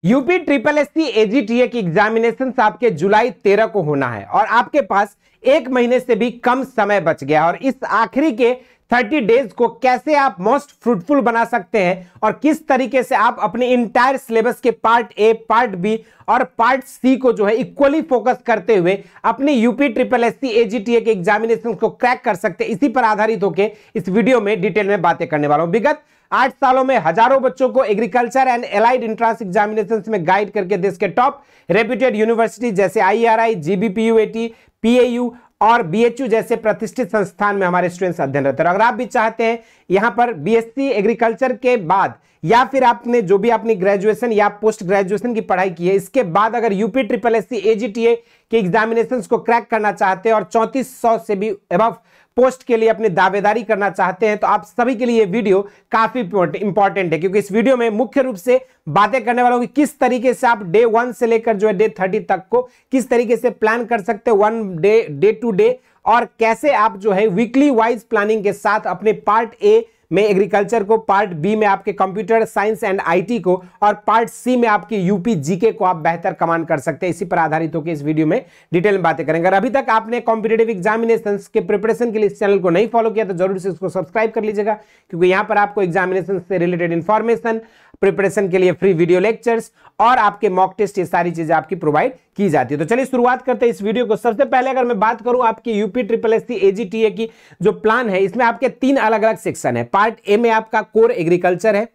UP triple SC AGTA की examination आपके जुलाई 13 को होना है और आपके पास एक महीने से भी कम समय बच गया और इस आखिरी के 30 डेज को कैसे आप मोस्ट फ्रूटफुल बना सकते हैं और किस तरीके से आप अपने इंटायर सिलेबस के पार्ट ए, पार्ट बी और पार्ट सी को जो है इक्वली फोकस करते हुए अपने यूपी ट्रिपल एससी एजीटीए के एग्जामिनेशन को क्रैक कर सकते हैं, इसी पर आधारित होकर इस वीडियो में डिटेल में बातें करने वाला हूं। विगत 8 सालों में हजारों बच्चों को agriculture and allied entrance examination में गाइड करके देश के टॉप रेप्यूटेड यूनिवर्सिटी जैसे आईआरआई, जीबीपीयूएटी, पीएयू और बीएचयू जैसे प्रतिष्ठित संस्थान में हमारे स्टूडेंट्स अध्ययनरत हैं। अगर आप भी चाहते हैं यहां पर बीएससी एग्रीकल्चर के बाद या फिर आपने जो भी अपनी ग्रेजुएशन या पोस्ट ग्रेजुएशन की पढ़ाई की है इसके बाद अगर यूपी ट्रिपल एससी एजीटीए के एग्जामिनेशन को क्रैक करना चाहते हैं और 3400 से भी अबव पोस्ट के लिए अपनी दावेदारी करना चाहते हैं तो आप सभी के लिए ये वीडियो काफी इंपॉर्टेंट है, क्योंकि इस वीडियो में मुख्य रूप से बातें करने वाला हूं कि किस तरीके से आप डे 1 से लेकर जो है डे 30 तक को किस तरीके से प्लान कर सकते हैं, वन डे टू डे, और कैसे आप जो है वीकली वाइज प्लानिंग के साथ अपने पार्ट ए में एग्रीकल्चर को, पार्ट बी में आपके कंप्यूटर साइंस एंड आईटी को और पार्ट सी में आपके यूपी जीके को आप बेहतर कमांड कर सकते हैं। इसी पर आधारित होकर इस वीडियो में डिटेल में बातें करेंगे। अगर अभी तक आपने कॉम्पिटेटिव एग्जामिनेशंस के प्रिपरेशन के लिए इस चैनल को नहीं फॉलो किया तो जरूर से इसको सब्सक्राइब कर लीजिएगा, क्योंकि यहां पर आपको एग्जामिनेशन से रिलेटेड इंफॉर्मेशन, प्रिपरेशन के लिए फ्री वीडियो लेक्चर्स और आपके मॉक टेस्ट, ये सारी चीजें आपकी प्रोवाइड की जाती है। तो चलिए शुरुआत करते हैं इस वीडियो को। सबसे पहले अगर मैं बात करूं आपकी यूपी ट्रिपल एससी एजीटीए की जो प्लान है, इसमें आपके 3 अलग अलग सेक्शन है। पार्ट ए में आपका कोर एग्रीकल्चर है,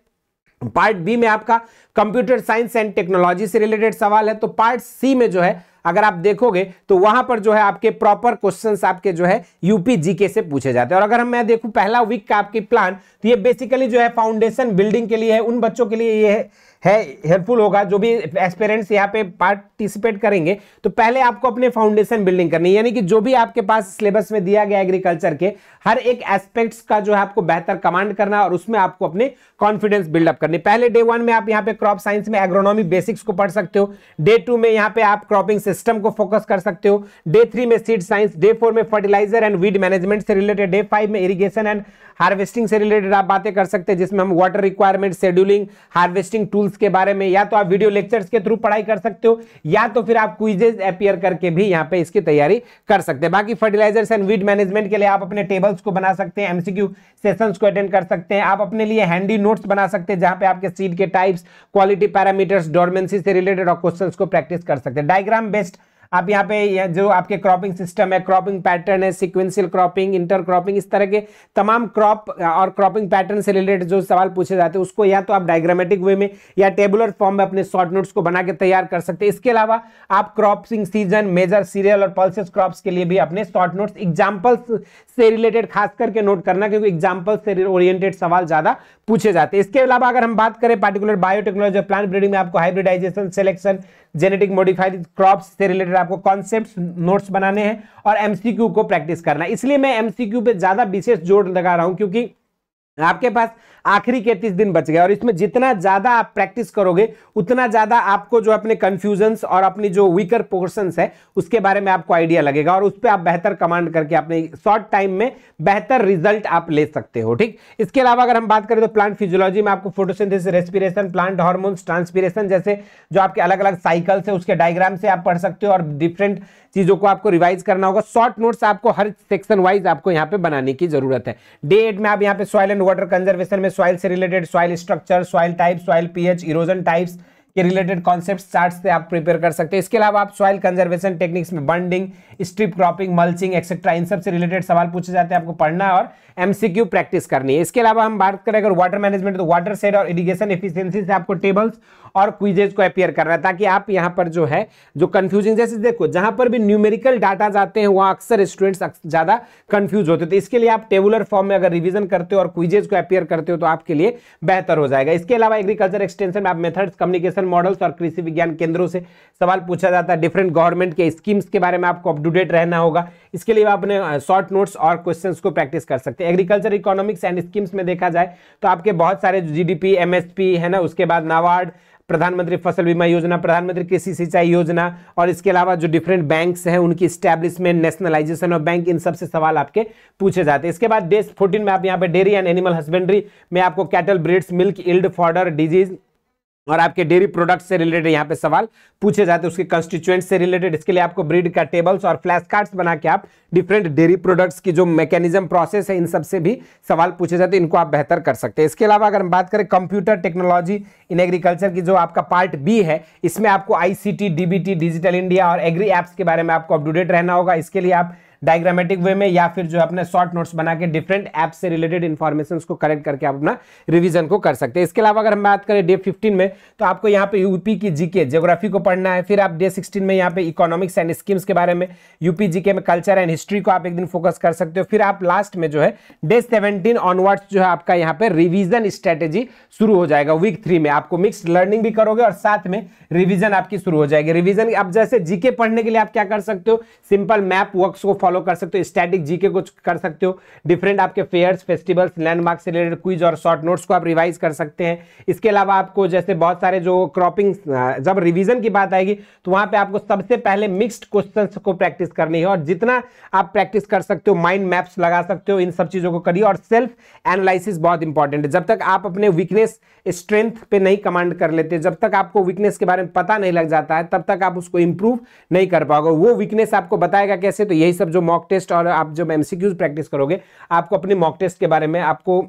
पार्ट बी में आपका कंप्यूटर साइंस एंड टेक्नोलॉजी से रिलेटेड सवाल है, तो पार्ट सी में जो है अगर आप देखोगे तो वहां पर जो है आपके प्रॉपर क्वेश्चंस आपके जो है यूपी जीके से पूछे जाते हैं। और अगर मैं देखूं पहला वीक का आपकी प्लान, तो ये बेसिकली जो है फाउंडेशन बिल्डिंग के लिए है, उन बच्चों के लिए ये है हेल्पफुल होगा जो भी एस्पिरेंट्स यहाँ पे पार्टिसिपेट करेंगे। तो पहले आपको अपने फाउंडेशन बिल्डिंग करनी है, यानी कि जो भी आपके पास सिलेबस में दिया गया एग्रीकल्चर के हर एक एस्पेक्ट्स का जो है आपको बेहतर कमांड करना है और उसमें आपको अपने कॉन्फिडेंस बिल्डअप करनी। पहले डे 1 में आप यहाँ पे क्रॉप साइंस में एग्रोनॉमी बेसिक्स को पढ़ सकते हो, डे 2 में यहाँ पे आप क्रॉपिंग सिस्टम को फोकस कर सकते हो, डे 3 में सीड साइंस, डे 4 में फर्टिलाइजर एंड वीड मैनेजमेंट से रिलेटेड, डे 5 में इरिगेशन एंड हार्वेस्टिंग से रिलेटेड आप बातें कर सकते हैं, जिसमें हम water requirement, scheduling, harvesting tools के बारे में या तो आप वीडियो लेक्चर्स के थ्रू पढ़ाई कर सकते हो या तो फिर आप क्विजेस अपीयर करके भी यहाँ पे इसकी तैयारी कर सकते हैं। बाकी फर्टिलाइजर्स एंड वीड मैनेजमेंट के लिए आप अपने टेबल्स को बना सकते हैं, एमसीक्यू सेशंस को अटेंड कर सकते हैं, आप अपने लिए हैंडी नोट्स बना सकते हैं जहां पे आपके सीड के टाइप्स, क्वालिटी पैरामीटर्स, डोरमेंसी से रिलेटेड और क्वेश्चंस को प्रैक्टिस कर सकते हैं। डायग्राम बेस्ड आप यहाँ पे जो आपके क्रॉपिंग सिस्टम है, क्रॉपिंग पैटर्न है, सीक्वेंशियल क्रॉपिंग, इंटर क्रॉपिंग, इस तरह के तमाम क्रॉप और क्रॉपिंग पैटर्न से रिलेटेड जो सवाल पूछे जाते हैं उसको या तो आप डायग्रामेटिक वे में या टेबुलर फॉर्म में अपने शॉर्ट नोट्स को बना के तैयार कर सकते हैं। इसके अलावा आप क्रॉपिंग सीजन, मेजर सीरियल और पल्सेस क्रॉप्स के लिए भी अपने शॉर्ट नोट्स एग्जाम्पल्स से रिलेटेड खास करके नोट करना, क्योंकि एग्जाम्पल्स से ओरिएंटेड सवाल ज्यादा पूछे जाते हैं। इसके अलावा अगर हम बात करें पार्टिकुलर बायोटेक्नोलॉजी प्लांट ब्रीडिंग में आपको hybridization, selection, genetic modified crops से रिलेटेड आपको कॉन्सेप्ट्स नोट्स बनाने हैं और एमसीक्यू को प्रैक्टिस करना है। इसलिए मैं एमसीक्यू पे ज्यादा विशेष जोर लगा रहा हूं, क्योंकि आपके पास आखिरी के 30 दिन बच गए और इसमें जितना ज्यादा आप प्रैक्टिस करोगे उतना ज्यादा आपको जो अपने कंफ्यूजन्स और अपनी जो वीकर पोर्शंस है उसके बारे में आपको आइडिया लगेगा और उस पर आप बेहतर कमांड करके अपने शॉर्ट टाइम में बेहतर रिजल्ट आप ले सकते हो। ठीक, इसके अलावा अगर हम बात करें तो प्लांट फिजियोलॉजी में आपको photosynthesis, respiration, plant hormones, transpiration जैसे जो आपके अलग अलग साइकिल्स है उसके डायग्राम से आप पढ़ सकते हो और डिफरेंट चीजों को आपको रिवाइज करना होगा। शॉर्ट नोट्स आपको हर सेक्शन वाइज आपको यहाँ पे बनाने की जरूरत है। डे 8 में आप यहाँ पे सॉइल एंड वाटर कंजर्वेशन में सॉइल से related soil structure, soil type, soil pH, erosion types के रिलेटेड कॉन्सेप्ट्स चार्ट से आप प्रिपेयर कर सकते हैं। इसके अलावा आप सॉइल कंजर्वेशन टेक्निक्स में bunding, strip cropping, mulching etcetera इन सब से रिलेटेड सवाल पूछे जाते हैं, आपको पढ़ना है और एमसीक्यू प्रैक्टिस करनी है। इसके अलावा हम बात करें अगर वाटर मैनेजमेंट तो वाटर शेड और इरिगेशन एफिशिएंसी से आपको टेबल्स और क्विजेज को अपीयर करना है, ताकि आप यहां पर जो है जो कंफ्यूजिंग, जैसे देखो जहां पर भी न्यूमेरिकल डाटा जाते हैं वहां अक्सर स्टूडेंट्स ज्यादा कंफ्यूज होते हैं, तो इसके लिए आप टेबुलर फॉर्म में अगर रिवीजन करते हो और क्विजेज को अपीयर करते हो तो आपके लिए बेहतर हो जाएगा। इसके अलावा एग्रीकल्चर एक्सटेंशन में आप मेथड्स, कम्युनिकेशन मॉडल्स और कृषि विज्ञान केंद्रों से सवाल पूछा जाता है। डिफरेंट गवर्नमेंट के स्कीम्स के बारे में आपको अप टू डेट रहना होगा, इसके लिए आप अपने शॉर्ट नोट्स और क्वेश्चंस को प्रैक्टिस कर सकते हैं। एग्रीकल्चर इकोनॉमिक्स एंड स्कीम्स में देखा जाए तो आपके बहुत सारे जीडीपी, एमएसपी है ना, उसके बाद नाबार्ड, प्रधानमंत्री फसल बीमा योजना, प्रधानमंत्री कृषि सिंचाई योजना और इसके अलावा जो डिफरेंट बैंक्स हैं उनकी स्टैब्लिशमेंट, नेशनलाइजेशन ऑफ बैंक, इन सब से सवाल आपके पूछे जाते हैं। इसके बाद डे 14 में आप यहाँ पे डेयरी एंड एनिमल हस्बेंड्री में आपको cattle breeds, milk yield, fodder, disease और आपके डेयरी प्रोडक्ट से रिलेटेड यहाँ पे सवाल पूछे जाते हैं, उसके कंस्टिट्यूएंट से रिलेटेड। इसके लिए आपको ब्रीड का टेबल्स और फ्लैश कार्ड्स बना के आप डिफरेंट डेयरी प्रोडक्ट्स की जो मैकेनिज्म प्रोसेस है इन सब से भी सवाल पूछे जाते हैं, इनको आप बेहतर कर सकते हैं। इसके अलावा अगर हम बात करें कंप्यूटर टेक्नोलॉजी इन एग्रीकल्चर की जो आपका पार्ट बी है, इसमें आपको आईसीटी, डीबीटी, डिजिटल इंडिया और एग्री एप्स के बारे में आपको अप टू डेट रहना होगा। इसके लिए आप डायग्रामेटिक वे में या फिर जो अपने शॉर्ट नोट्स बना के डिफरेंट ऐप से रिलेटेड इंफॉर्मेशन को कलेक्ट करके आप अपना रिवीजन को कर सकते हैं। इसके अलावा अगर हम बात करें डे 15 में, तो आपको यहाँ पे यूपी की जीके ज्योग्राफी को पढ़ना है। फिर आप डे 16 में यहाँ पे इकोनॉमिक्स एंड स्कीम्स के बारे में, यूपी जीके में कल्चर एंड हिस्ट्री को आप एक दिन फोकस कर सकते हो। फिर आप लास्ट में जो है डे 17 ऑनवर्ड्स जो है आपका यहाँ पे रिवीजन स्ट्रेटेजी शुरू हो जाएगा। वीक 3 में आपको मिक्स्ड लर्निंग भी करोगे और साथ में रिवीजन आपकी शुरू हो जाएगी। रिवीजन अब जैसे जीके पढ़ने के लिए आप क्या कर सकते हो, सिंपल मैप वर्क्स को फॉलो कर सकते हो, जीके कुछ कर सकते हो, डिफरेंट आपके फेयर्स, फेस्टिवल्स, लैंडमार्क से रिलेटेड क्विज और शॉर्ट नोट्स को आप रिवाइज कर सकते हैं। इसके अलावा आपको जैसे बहुत सारे जो क्रॉपिंग, जब रिवीजन की बात आएगी तो वहां पे आपको सबसे पहले मिक्स्ड क्वेश्चंस को प्रैक्टिस करनी है, और जितना आप प्रैक्टिस कर सकते हो, माइंड मैप्स लगा सकते हो, इन सब चीजों को करिए। और सेल्फ एनालिसिस बहुत इंपॉर्टेंट है। जब तक आप अपने वीकनेस स्ट्रेंथ पे नहीं कमांड कर लेते, जब तक आपको वीकनेस के बारे में पता नहीं लग जाता है, तब तक आप उसको इंप्रूव नहीं कर पाओगे। वो वीकनेस आपको बताएगा कैसे, तो यही सब जो मॉक टेस्ट और आप जब एमसीक्यूज प्रैक्टिस करोगे, आपको अपनी मॉक टेस्ट के बारे में, आपको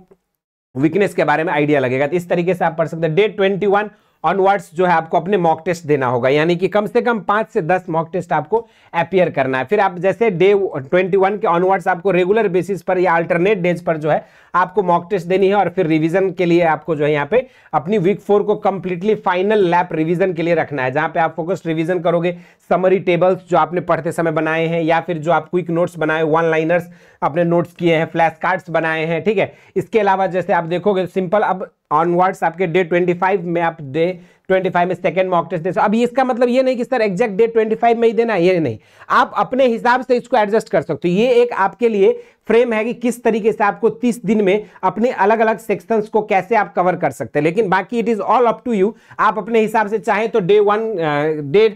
वीकनेस के बारे में आइडिया लगेगा। तो इस तरीके से आप पढ़ सकते हैं। डे 21 ऑनवर्ड्स जो है आपको अपने मॉक टेस्ट देना होगा, यानी कि कम से कम 5 से 10 मॉक टेस्ट आपको अपीयर करना है। फिर आप जैसे डे 21 के ऑनवर्ड्स आपको रेगुलर बेसिस पर या अल्टरनेट डेज पर जो है आपको मॉक टेस्ट देनी है। और फिर रिवीजन के लिए आपको जो है यहाँ पे अपनी वीक 4 को कंप्लीटली फाइनल लैप रिवीजन के लिए रखना है, जहां पे आप फोकस्ड रिवीजन करोगे। समरी टेबल्स जो आपने पढ़ते समय बनाए हैं, या फिर जो आप क्विक नोट्स बनाए, वन लाइनर्स अपने नोट्स किए हैं, फ्लैश कार्ड्स बनाए हैं, ठीक है। इसके अलावा जैसे आप देखोगे सिंपल, अब ऑनवर्ड्स आपके डे 25 में, आप डे 25 में सेकंड मॉक टेस्ट दे सकते हो। अब इसका मतलब ये नहीं कि सर एग्जैक्ट डे 25 में ही देना है, ये नहीं, आप अपने हिसाब से इसको एडजस्ट कर सकते हो। ये एक आपके लिए फ्रेम है कि किस तरीके से आपको 30 दिन में अपने अलग अलग सेक्शंस को कैसे आप कवर कर सकते हैं, लेकिन बाकी it is all up to you. आप अपने हिसाब से चाहें तो डे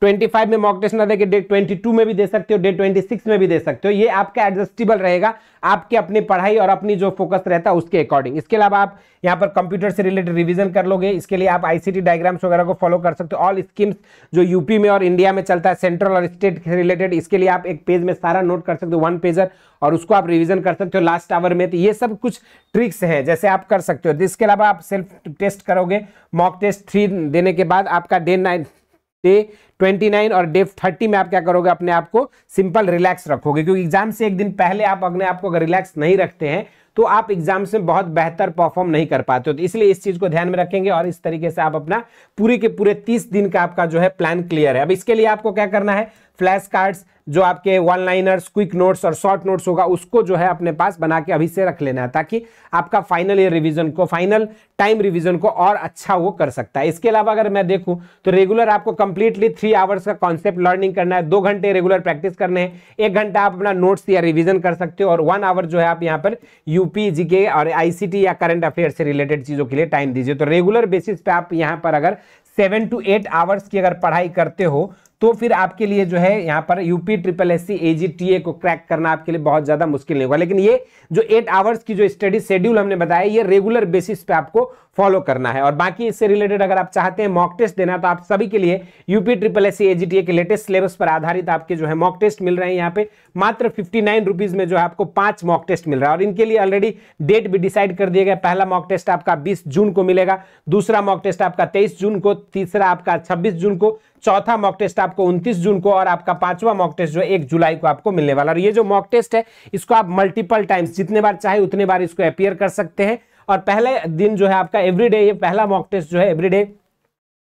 25 में मॉक टेस्ट ना देके डे 22 में भी दे सकते हो, डे 26 में भी दे सकते हो। ये आपका एडजस्टेबल रहेगा, आपके अपनी पढ़ाई और अपनी जो फोकस रहता है उसके अकॉर्डिंग। इसके अलावा आप यहाँ पर कंप्यूटर से रिलेटेड रिवीजन कर लोगे। इसके लिए आप आईसीटी डायग्राम्स वगैरह को फॉलो कर सकते हो। ऑल स्कीम्स जो यूपी में और इंडिया में चलता है, सेंट्रल और स्टेट से रिलेटेड, इसके लिए आप एक पेज में सारा नोट कर सकते हो, 1 पेजर, और उसको आप रिवीजन कर सकते हो लास्ट आवर में। तो ये सब कुछ ट्रिक्स हैं जैसे आप कर सकते हो। इसके अलावा आप सेल्फ टेस्ट करोगे, मॉक टेस्ट 3 देने के बाद आपका डे 29 और डे 30 में आप क्या करोगे, अपने आप को सिंपल रिलैक्स रखोगे, क्योंकि एग्जाम से एक दिन पहले आप अपने आप को अगर रिलैक्स नहीं रखते हैं तो आप एग्जाम से बहुत बेहतर परफॉर्म नहीं कर पाते हो। तो इसलिए इस चीज को ध्यान में रखेंगे और इस तरीके से आप अपना पूरे के पूरे 30 दिन का आपका जो है प्लान क्लियर है। अब इसके लिए आपको क्या करना है, फ्लैश कार्ड्स जो आपके वन लाइनर्स, क्विक नोट्स और शॉर्ट नोट्स होगा, उसको जो है अपने पास बना के अभी से रख लेना है, ताकि आपका फाइनल ईयर रिवीजन को, फाइनल टाइम रिवीजन को और अच्छा वो कर सकता है। इसके अलावा अगर मैं देखूं तो रेगुलर आपको कंप्लीटली 3 आवर्स का कॉन्सेप्ट लर्निंग करना है, 2 घंटे रेगुलर प्रैक्टिस करने हैं, 1 घंटा आप अपना नोट्स या रिवीजन कर सकते हो, और 1 आवर जो है आप यहाँ पर यूपी, जीके और आईसीटी या करंट अफेयर से रिलेटेड चीजों के लिए टाइम दीजिए। तो रेगुलर बेसिस पे आप यहाँ पर अगर 7 to 8 आवर्स की अगर पढ़ाई करते हो तो फिर आपके लिए जो है यहाँ पर यूपी SSSC AGTA को क्रैक करना आपके लिए बहुत ज्यादा मुश्किल नहीं होगा। लेकिन ये जो 8 आवर्स की जो स्टडी शेड्यूल हमने बताया, ये रेगुलर बेसिस पे आपको फॉलो करना है। और बाकी इससे रिलेटेड अगर आप चाहते हैं मॉक टेस्ट देना, तो आप सभी के लिए यूपी SSSC AGTA के लेटेस्ट सिलेबस पर आधारित आपके जो है मॉक टेस्ट मिल रहे हैं। यहाँ पे मात्र 59 रुपीज में जो है आपको 5 मॉक टेस्ट मिल रहा है, और इनके लिए ऑलरेडी डेट भी डिसाइड कर दिया गया। पहला मॉक टेस्ट आपका 20 जून को मिलेगा, दूसरा मॉक टेस्ट आपका 23 जून को, तीसरा आपका 26 जून को, चौथा मॉक टेस्ट आपको 29 जून को, और आपका 5वां मॉक टेस्ट जो है 1 जुलाई को आपको मिलने वाला। और ये जो मॉक टेस्ट है इसको आप मल्टीपल टाइम्स, जितने बार चाहे उतने बार इसको अपीयर कर सकते हैं। और पहले दिन जो है आपका एवरीडे, ये पहला मॉक टेस्ट जो है एवरीडे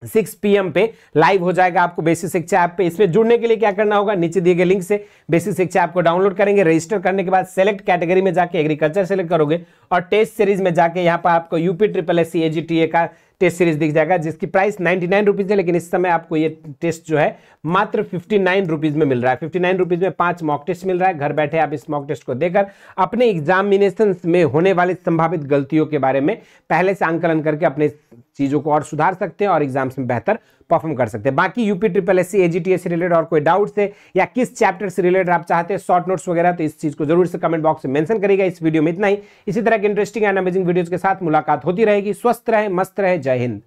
6 PM पे लाइव हो जाएगा आपको बेसिक शिक्षा ऐप पे। इसमें जुड़ने के लिए क्या करना होगा, नीचे दिए गए लिंक से बेसिक शिक्षा ऐप को डाउनलोड करेंगे। रजिस्टर करने के बाद सेलेक्ट कैटेगरी में जाके एग्रीकल्चर सेलेक्ट करोगे, और टेस्ट सीरीज में जाके यहाँ पर आपको यूपी SSSC AGTA का टेस्ट सीरीज दिख जाएगा, जिसकी प्राइस 99 रुपीज है। लेकिन इस समय आपको ये टेस्ट जो है मात्र 59 रुपीज में मिल रहा है। 59 रुपीज में 5 मॉक टेस्ट मिल रहा है। घर बैठे आप इस मॉक टेस्ट को देकर अपने एग्जामिनेशन में होने वाली संभावित गलतियों के बारे में पहले से आंकलन करके अपने चीजों को और सुधार सकते हैं और एग्जाम्स में बेहतर परफॉर्म कर सकते हैं। बाकी यूपी SSSC AGTA से रिलेटेड और कोई डाउट्स है या किस चैप्टर से रिलेटेड आप चाहते हैं शॉर्ट नोट्स वगैरह, तो इस चीज को जरूर से कमेंट बॉक्स में मेंशन करिएगा। इस वीडियो में इतना ही। इसी तरह के इंटरेस्टिंग एंड अमेजिंग वीडियोस के साथ मुलाकात होती रहेगी। स्वस्थ रहे, मस्त रहे, जय हिंद।